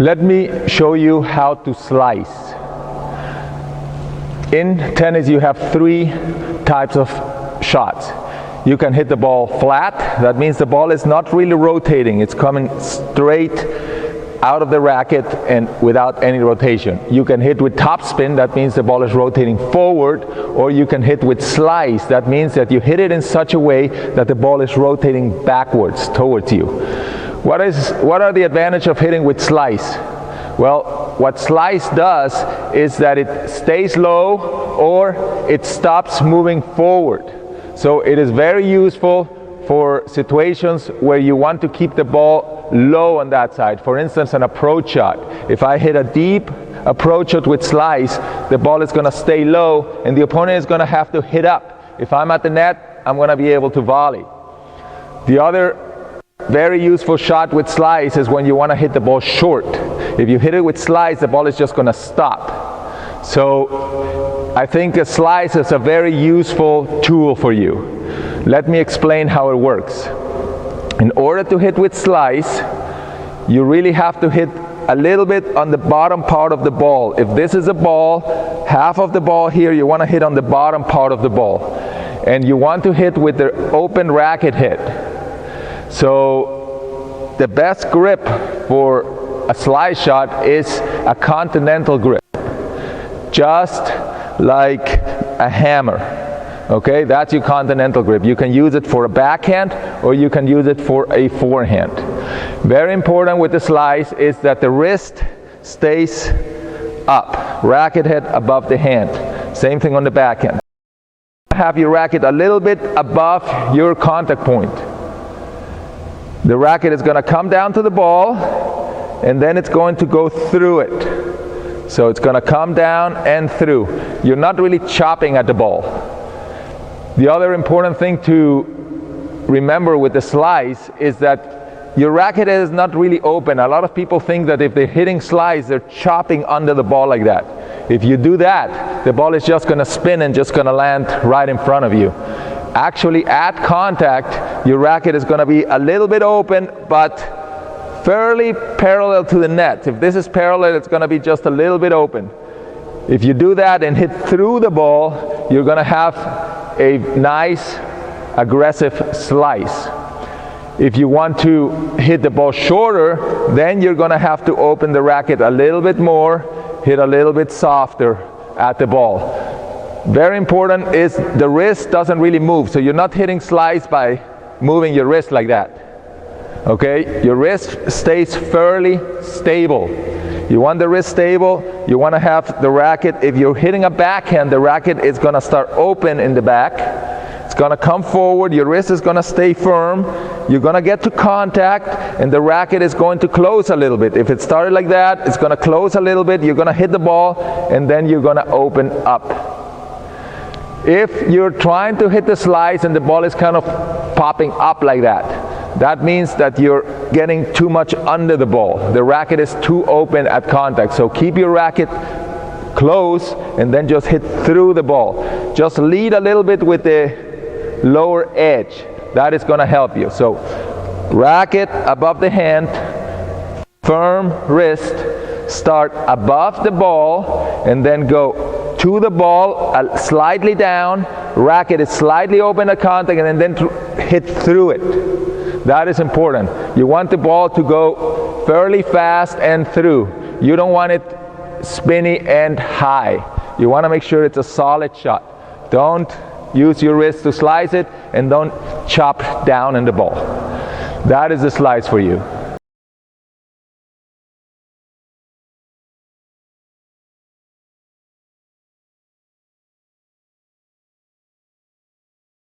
Let me show you how to slice. In tennis you have three types of shots. You can hit the ball flat. That means the ball is not really rotating. It's coming straight out of the racket and without any rotation. You can hit with topspin. That means the ball is rotating forward. Or you can hit with slice. That means that you hit it in such a way that the ball is rotating backwards towards you. What are the advantages of hitting with slice? Well, what slice does is that it stays low or it stops moving forward. So it is very useful for situations where you want to keep the ball low on that side. For instance, an approach shot. If I hit a deep approach shot with slice, the ball is going to stay low and the opponent is going to have to hit up. If I'm at the net, I'm going to be able to volley. The other very useful shot with slice is when you want to hit the ball short. If you hit it with slice, the ball is just going to stop. So I think a slice is a very useful tool for you. Let me explain how it works. In order to hit with slice, you really have to hit a little bit on the bottom part of the ball. If this is a ball, half of the ball here, you want to hit on the bottom part of the ball. And you want to hit with the open racket head. So the best grip for a slice shot is a Continental grip, just like a hammer. Okay, that's your Continental grip. You can use it for a backhand or you can use it for a forehand. Very important with the slice is that the wrist stays up, racket head above the hand. Same thing on the backhand. Have your racket a little bit above your contact point. The racket is going to come down to the ball and then it's going to go through it. So it's going to come down and through. You're not really chopping at the ball. The other important thing to remember with the slice is that your racket is not really open. A lot of people think that if they're hitting slice, they're chopping under the ball like that. If you do that, the ball is just going to spin and just going to land right in front of you. Actually, at contact, your racket is going to be a little bit open, but fairly parallel to the net. If this is parallel, it's going to be just a little bit open. If you do that and hit through the ball, you're going to have a nice, aggressive slice. If you want to hit the ball shorter, then you're going to have to open the racket a little bit more, hit a little bit softer at the ball. Very important is the wrist doesn't really move, so you're not hitting slice by moving your wrist like that. Okay, your wrist stays fairly stable. You want the wrist stable, you want to have the racket, if you're hitting a backhand, the racket is going to start open in the back. It's going to come forward, your wrist is going to stay firm, you're going to get to contact, and the racket is going to close a little bit. If it started like that, it's going to close a little bit, you're going to hit the ball, and then you're going to open up. If you're trying to hit the slice and the ball is kind of popping up like that, that means that you're getting too much under the ball. The racket is too open at contact. So keep your racket close and then just hit through the ball. Just lead a little bit with the lower edge. That is going to help you. So racket above the hand, firm wrist, start above the ball and then go to the ball, slightly down, racket is slightly open at contact, and then hit through it. That is important. You want the ball to go fairly fast and through. You don't want it spinny and high. You want to make sure it's a solid shot. Don't use your wrist to slice it, and don't chop down in the ball. That is the slice for you.